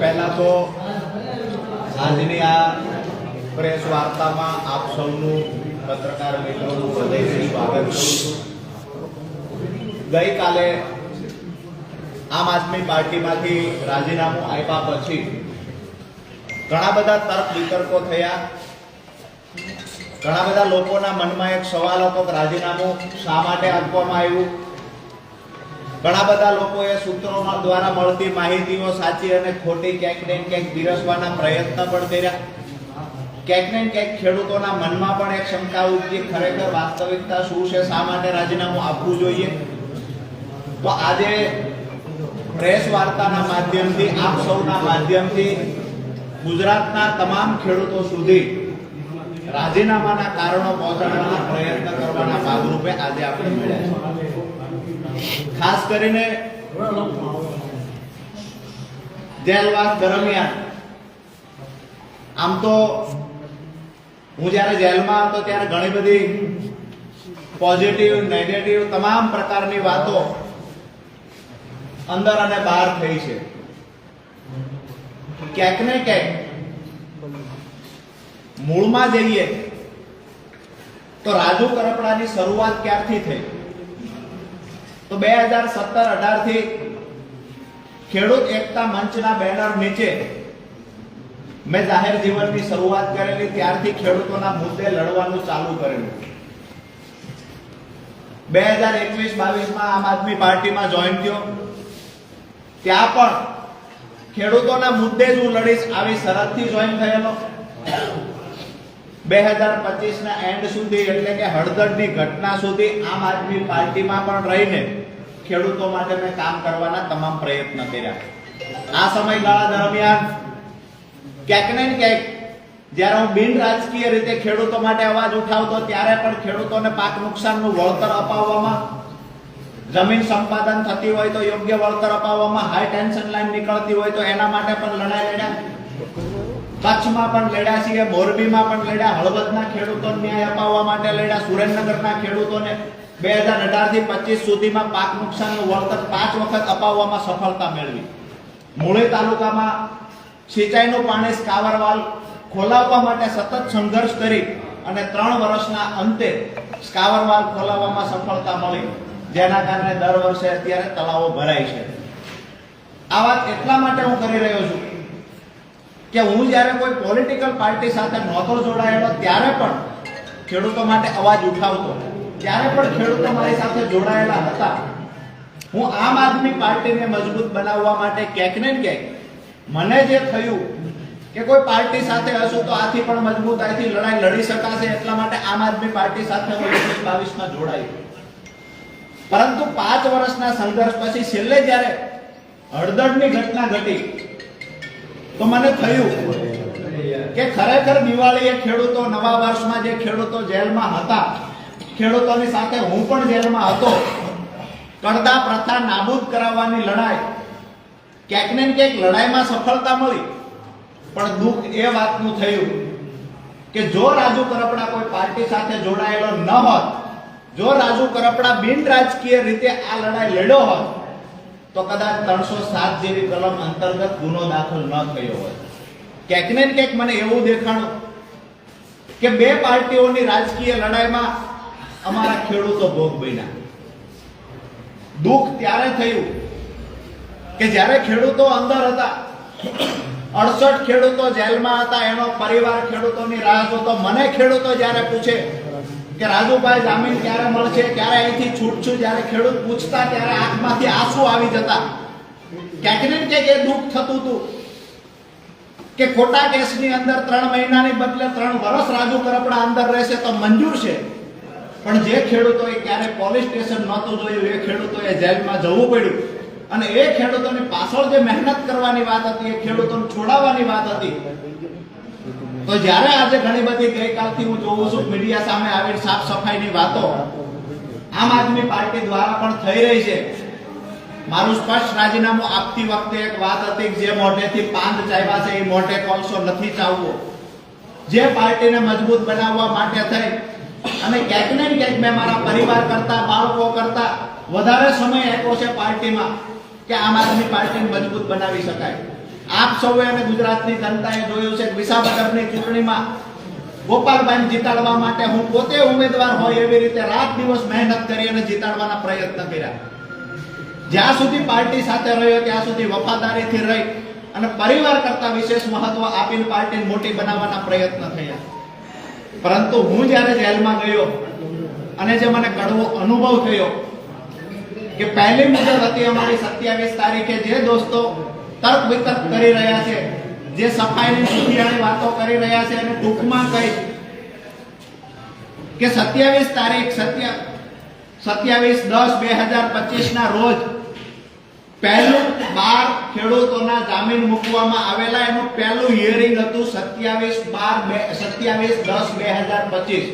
पहला तो આજની આ પ્રેસ વાર્તામાં આપ સૌનું પત્રકાર મિત્રોનું હૃદયથી સ્વાગત કરું છું। ગઈકાલે આમ આદમી પાર્ટીમાંથી રાજીનામું આપ્યા પછી ઘણા બધા તર્ક વિતર્કો થયા। ઘણા બધા લોકોના મનમાં એક સવાલ હતો કે રાજીનામું શા માટે આપવામાં આવ્યું। ઘણા બધા લોકોએ સૂત્રો દ્વારા મળતી માહિતીઓ સાચી અને ખોટી ક્યાંક ને ક્યાંક પીરસવાના પ્રયત્ન પણ કર્યા। ક્યાંક ને ક્યાંક ખેડૂતોના મનમાં પણ એક શંકા ઉપજી ખરેખર વાસ્તવિકતા શું છે, શા માટે રાજીનામું આપવું જોઈએ। તો આજે પ્રેસ વાર્તાના માધ્યમથી આપ સૌના માધ્યમથી ગુજરાતના તમામ ખેડૂતો સુધી રાજીનામાના કારણો પહોંચાડવાના પ્રયત્ન કરવાના ભાગરૂપે આજે આપણે મળ્યા છીએ। खास करीने जेलवास दरमियान आम तो हूँ जયારે जेल में હતો ત્યારે ઘણી બધી પોઝિટિવ નેગેટિવ તમામ પ્રકારની વાતો અંદર અને બહાર થઈ છે। ક્યાંક ને ક્યાંક મૂળમાં જઈએ તો રાજુ કરપડાની શરૂઆત ક્યારથી થઈ तो 2017-18 थी खेडूत एकता मंचना बेनर नीचे मैं जाहिर जीवन की शुरुआत करेली त्यारथी खेडूतोना मुद्दे लड़वानुं चालू करेलुं। 2021-22 में आम आदमी पार्टी में जॉइन थयो त्या पण खेडूतोना मुद्दे ज हूँ लड़ीश आवी शरतथी जॉइन थयेलो। 2025 ना एंड सुधी एटले के हळदરની घटना सुधी आम आदमी पार्टी में पण रहीने ખેડૂતો માટે મેં કામ કરવાના તમામ પ્રયત્ન કર્યા। આ સમયગાળા દરમિયાન ક્યાંક ને ક્યાંક જ્યારે હું બિન રાજકીય રીતે ખેડૂતો માટે અવાજ ઉઠાવતો ત્યારે પણ ખેડૂતોને પાક નુકસાનનું વળતર અપાવવામાં, જમીન સંપાદન થતી હોય તો યોગ્ય વળતર અપાવવામાં, હાઈ ટેન્શન લાઈન નીકળતી હોય તો એના માટે પણ લડાઈ લડ્યા। કચ્છમાં પણ લડ્યા છીએ, મોરબીમાં પણ લડ્યા, હળવદના ખેડૂતોને ન્યાય અપાવવા માટે લડ્યા, સુરેન્દ્રનગરના ખેડૂતોને 2018 થી 25 સુધીમાં પાક નુકસાનનું વળતર 5 વખત અપાવવામાં સફળતા મેળવી। મૂળી તાલુકામાં સિંચાઈનું પાણી સ્કાવરવાલ ખોલાવવા માટે સતત સંઘર્ષ કરી અને 3 વર્ષના અંતે સ્કાવરવાલ ખોલાવવામાં સફળતા મળી, જેના કારણે દર વર્ષે અત્યારે તળાવો ભરાય છે। આ વાત એટલા માટે હું કરી રહ્યો છું કે હું જ્યારે કોઈ પોલિટિકલ પાર્ટી સાથે નહોતો જોડાયેલો ત્યારે પણ ખેડૂતો માટે અવાજ ઉઠાવતો, ત્યારે પણ ખેડૂતો મારી સાથે જોડાયેલા હતા। હું આમ આદમી પાર્ટીને મજબૂત બનાવવા માટે ક્યાંક ને ક્યાંક મને જે થયું કે કોઈ પાર્ટી સાથે હશું તો આથી પણ મજબૂતાઈથી લડાઈ લડી શકાશે, એટલા માટે આમ આદમી પાર્ટી સાથે હું 2022 માં જોડાયો। પરંતુ 5 વર્ષના સંઘર્ષ પછી છેલ્લે જ્યારે હળદરની ઘટના ઘટી તો મને થયું કે ખરેખર દિવાળીએ ખેડૂતો, નવા વર્ષમાં જે ખેડૂતો જેલમાં હતા, ખેડૂતોની સાથે હું પણ જેલમાં હતો, કરદા પ્રથા નાબૂદ કરાવવાની લડાઈ, ક્યાંક ને ક્યાંક લડાઈમાં સફળતા મળી, પણ દુઃખ એ વાતનું થયું કે જો રાજુ કરપડા કોઈ પાર્ટી સાથે જોડાયેલો ન હોત, જો રાજુ કરપડા બિન રાજકીય રીતે આ લડાઈ લડ્યો હોત તો કદાચ 307 જેવી કલમ અંતર્ગત ગુનો દાખલ ન થયો હોત। ક્યાંક ને ક્યાંક મને એવું દેખાણું કે બે પાર્ટીઓની રાજકીય લડાઈમાં અમારા ખેડૂતો ભોગ બન્યા। દુઃખ ત્યારે થયું કે જ્યારે ખેડૂતો અંદર હતા, 68 ખેડૂતો જેલમાં હતા, એનો પરિવાર ખેડૂતોની રાહ જોતો। મને ખેડૂતો જ્યારે પૂછે કે રાજુભાઈ જામીન ક્યારે મળશે, ક્યારે અહીંથી છૂટશું, જ્યારે ખેડૂત પૂછતા ત્યારે આંખમાંથી આંસુ આવી જતા। ક્યાંક ને ક્યાંક એ દુઃખ થતું હતું કે ખોટા કેસની અંદર 3 મહિનાની બદલે 3 વર્ષ રાજુ કરપડા અંદર રહેશે તો મંજૂર છે, પણ જે ખેડૂતોએ ક્યારે પોલીસ સ્ટેશન નહોતું જોયું એ ખેડૂતોએ જેલમાં જવું પડ્યું, અને એ ખેડૂતોની પાછળ જે મહેનત કરવાની વાત હતી, એ ખેડૂતોને છોડાવવાની વાત હતી। તો જ્યારે આજે ઘણી બધી ગઈકાલથી હું જોઉં છું મીડિયા સામે આવીને સાફ સફાઈની વાતો આમ આદમી પાર્ટી દ્વારા પણ થઈ રહી છે। મારું સ્પષ્ટ રાજીનામું આપતી વખતે એક વાત હતી કે જે મોઢેથી પાંદ ચાવ્યા છે એ મોઢે કોલસો નથી ચાવવો। જે પાર્ટીને મજબૂત બનાવવા માટે થઈ અને ક્યાંક ને ક્યાંક મેં મારા પરિવાર કરતા, બાળકો કરતા વધારે સમય આપ્યો છે પાર્ટીમાં કે આમ આદમી પાર્ટીને મજબૂત બનાવી શકાય। આપ સૌએ અને ગુજરાતની જનતાએ જોયું છે કે વિસાવદરની ચૂંટણીમાં ગોપાલભાઈને જીતાડવા માટે હું પોતે ઉમેદવાર હોય એવી રીતે રાત દિવસ મહેનત કરી અને જીતાડવાના પ્રયત્ન કર્યા. જ્યાં સુધી પાર્ટી સાથે રહ્યો ત્યાં સુધી વફાદારીથી રહી અને પરિવાર કરતા વિશેષ મહત્વ આપીને પાર્ટીને મોટી બનાવવાના પ્રયત્ન થયા. પરંતુ હું જ્યારે જેલમાં ગયો અને જે મને કડવો અનુભવ થયો કે પહેલી મુદત હતી અમારી 27 તારીખે, જે દોસ્તો તર્ક વિતર્ક કરી રહ્યા છે, જે સફાઈની સુધિયાની વાતો કરી રહ્યા છે, અને ટૂંકમાં કહી કે 27 તારીખ 27/10/2025 ના રોજ પહેલું 12 ખેડૂતોના જામીન મૂકવામાં આવેલા. એનું પહેલું હિયરિંગ હતું 27/10/2025.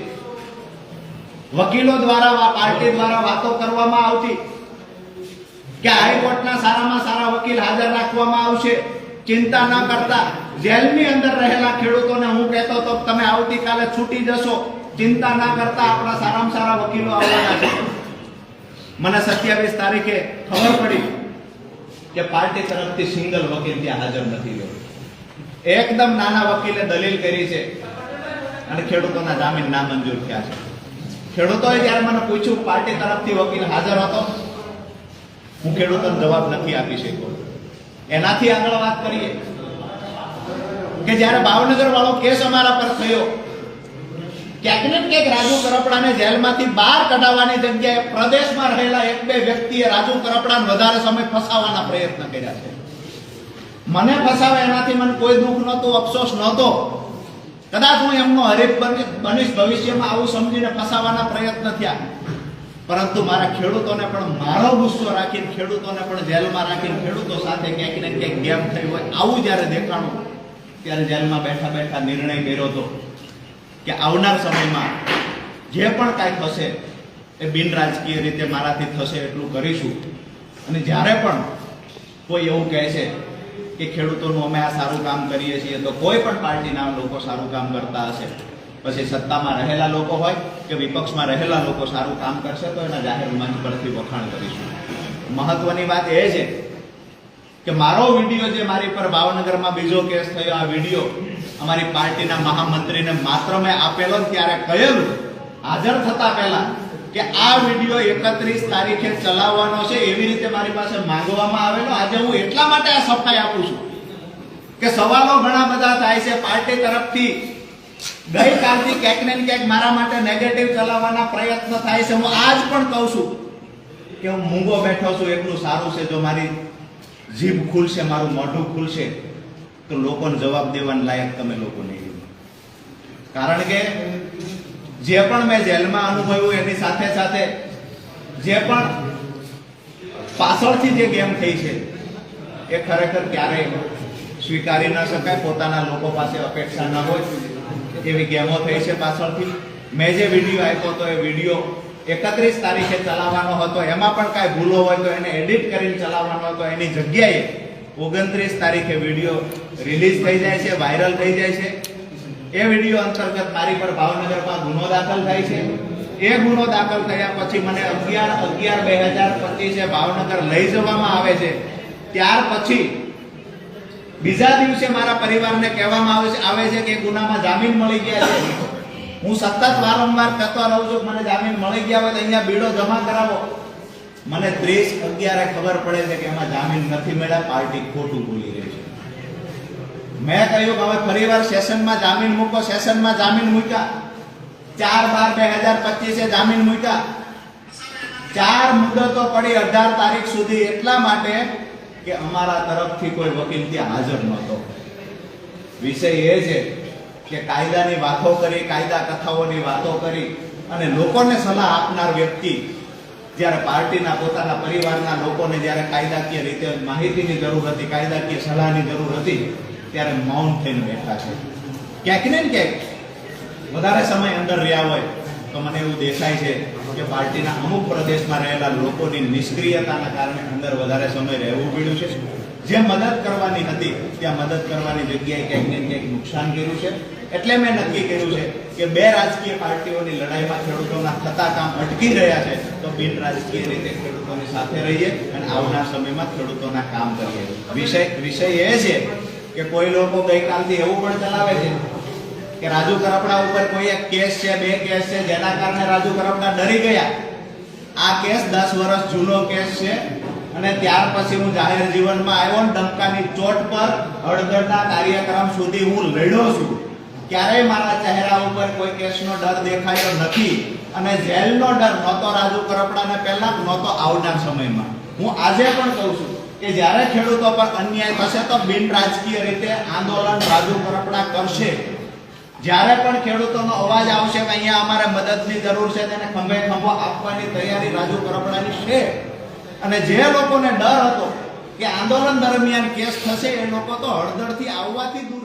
વકીલો દ્વારા પાર્ટી દ્વારા વાતો કરવામાં આવતી કે હાઈકોર્ટના સારામાં સારા વકીલ હાજર રાખવામાં આવશે, ચિંતા ન કરતા. જેલની અંદર રહેલા ખેડૂતોને હું કહેતો તો તમે આવતીકાલે છૂટી જશો, ચિંતા ન કરતા, આપણા સારામાં સારા વકીલો આવવાના છે. મને 27 તારીખે ખબર પડી કે પાર્ટી તરફથી સિંગલ વકીલ ત્યાં હાજર નથી રહ્યો. એકદમ નાના વકીલે દલીલ કરી છે અને ખેડૂતોના જામીન નામંજૂર થયા છે. ખેડૂતોએ જ્યારે મને પૂછ્યું પાર્ટી તરફથી વકીલ હાજર હતો, હું ખેડૂતોને જવાબ નથી આપી શક્યો. એનાથી આગળ વાત કરીએ કે જ્યારે ભાવનગર વાળો કેસ અમારા પર થયો, ક્યાંક ને ક્યાંક રાજુ કરપડાને જેલમાંથી બહાર કઢાવવાની જગ્યાએ પ્રદેશમાં રહેલા એક બે વ્યક્તિએ રાજુ કરપડાને વધારે સમય ફસાવવાના પ્રયત્ન કર્યા છે. મને ફસાવે એનાથી મને કોઈ દુઃખ નહોતું, અફસોસ નહોતો. કદાચ હું એમનો હરીફ બનીશ ભવિષ્યમાં, આવું સમજીને ફસાવવાના પ્રયત્ન થયા. પરંતુ મારા ખેડૂતોને પણ મારો ગુસ્સો રાખીને, ખેડૂતોને પણ જેલમાં રાખીને, ખેડૂતો સાથે ક્યાંક ને ક્યાંક ગેમ થઈ હોય આવું જ્યારે દેખાણું, ત્યારે જેલમાં બેઠા બેઠા નિર્ણય કર્યો હતો કે આવનાર સમયમાં જે પણ કાંઈ થશે એ બિન રાજકીય રીતે મારાથી થશે એટલું કરીશું. અને જ્યારે પણ કોઈ એવું કહે છે કે ખેડૂતોનું અમે આ સારું કામ કરીએ છીએ, તો કોઈ પણ પાર્ટીના લોકો સારું કામ કરતા હશે, પછી સત્તામાં રહેલા લોકો હોય કે વિપક્ષમાં રહેલા લોકો સારું કામ કરશે, તો એના જાહેર મંચ પરથી વખાણ કરીશું. મહત્વની વાત એ છે કે મારો વિડીયો જે મારી પર ભાવનગરમાં બીજો કેસ થયો, આ વિડીયો અમારી પાર્ટીના મહામંત્રીને માત્ર મેં આપેલો, ત્યારે કહેલું હાજર થતા પહેલા કે આ વિડીયો 31 તારીખે ચલાવવાનો છે, એવી રીતે મારી પાસે માંગવામાં આવેલો. આજે હું એટલા માટે આ સફાઈ આપું છું કે સવાલો ઘણા બધા થાય છે પાર્ટી તરફથી. ગઈકાલથી ક્યાંક ને ક્યાંક મારા માટે નેગેટિવ ચલાવવાના પ્રયત્ન થાય છે. હું આજ પણ કહું છું કે હું મૂંગો બેઠો છું એટલું સારું છે. જો મારી જીભ ખુલશે, મારું મોઢું ખુલશે, તો લોકોને જવાબ દેવાના લાયક તમે લોકો નહીં. કારણ કે જે પણ મેં જેલમાં અનુભવ્યું એની સાથે સાથે જે પણ પાછળથી જે ગેમ થઈ છે એ ખરેખર ક્યારેય સ્વીકારી ન શકાય. પોતાના લોકો પાસે અપેક્ષા ન હોય એવી ગેમો થઈ છે પાછળથી. મેં જે વિડીયો આપ્યો હતો એ વિડીયો 31 તારીખે ચલાવવાનો હતો. એમાં પણ કાંઈ ભૂલો હોય તો એને એડિટ કરીને ચલાવવાનો હતો. એની જગ્યાએ 29 તારીખે વિડીયો રિલીઝ થઈ જાય છે, વાયરલ થઈ જાય છે. એ વિડીયો અંતર્ગત મારી પર ભાવનગરમાં ગુનો દાખલ થાય છે. એ ગુનો દાખલ થયા પછી મને 11/11/2025 ભાવનગર લઈ જવામાં આવે છે. ત્યાર પછી બીજા દિવસે મારા પરિવારને કહેવામાં આવે છે કે ગુનામાં જામીન મળી ગયા છે. હું સતત વારંવાર કહેતો રહું છું મને જામીન મળી ગયા હોય તો અહીંયા બીડો જમા કરાવો. મને 30/11 ખબર પડે છે કે એમાં જામીન નથી મળ્યા, પાર્ટી ખોટું બોલી રહી છે. મેં કહ્યું કે હવે ફરીવાર સેશનમાં જામીન મૂકો. સેશનમાં જામીન મૂક્યા. 4/12/2025 જામીન મૂક્યા. 4 મુદતો પડી 18 તારીખ સુધી, એટલા માટે કે અમારા તરફથી કોઈ વકીલ ત્યાં હાજર નહોતો. વિષય એ છે કે કાયદાની વાતો કરી, કાયદા કથાઓની વાતો કરી અને લોકોને સલાહ આપનાર વ્યક્તિ જ્યારે પાર્ટીના પોતાના પરિવારના લોકોને જ્યારે કાયદાકીય રીતે માહિતીની જરૂર હતી, કાયદાકીય સલાહની જરૂર હતી, ત્યારે મૌન થઈને બેઠા છે. ક્યાંક ને ક્યાંક વધારે સમય અંદર રહ્યા હોય તો મને એવું દેખાય છે કે પાર્ટીના અમુક પ્રદેશમાં રહેલા લોકોની નિષ્ક્રિયતાના કારણે અંદર વધારે સમય રહેવું પડ્યું છે. જે મદદ કરવાની હતી ત્યાં મદદ કરવાની જગ્યાએ ક્યાંક ને ક્યાંક નુકસાન કર્યું છે. એટલે મેં નક્કી કર્યું છે કે બે રાજકીય પાર્ટીઓની લડાઈમાં ખેડૂતોના થતા કામ અટકી રહ્યા છે, તો બિન રાજકીય રીતે ખેડૂતોની સાથે રહીએ અને આવનાર સમયમાં ખેડૂતોના કામ કરીએ. વિષય એ છે કે કોઈ લોકો ગઈકાલથી એવું પણ ચલાવે છે કે રાજુ કરપડા ઉપર કોઈ એક કેસ છે, 2 કેસ છે, જેના કારણે રાજુ કરપડા ડરી ગયા. આ કેસ 10 વર્ષ જૂનો કેસ છે અને ત્યાર પછી હું જાહેર જીવનમાં આવ્યો ને ડંકાની ચોટ પર હળદરના કાર્યક્રમ સુધી હું લડ્યો છું. ક્યારેય મારા ચહેરા ઉપર કોઈ કેસનો ડર દેખાયો નથી અને જેલનો ડર નહોતો રાજુ કરપડાને પહેલા, નહોતો આવનાર સમયમાં. હું આજે પણ કહું છું કે જ્યારે ખેડૂતો પર અન્યાય થશે તો બિન રાજકીય રીતે આંદોલન રાજુ કરપડા કરશે. જ્યારે પણ ખેડૂતોનો અવાજ આવશે કે અહીંયા અમારે મદદની જરૂર છે, તેને ખંભે ખંભો આપવાની તૈયારી રાજુ કરપડાની છે. અને જે લોકોને ડર હતો કે આંદોલન દરમિયાન કેસ થશે, એ લોકો તો હળદરથી આવવાથી દૂર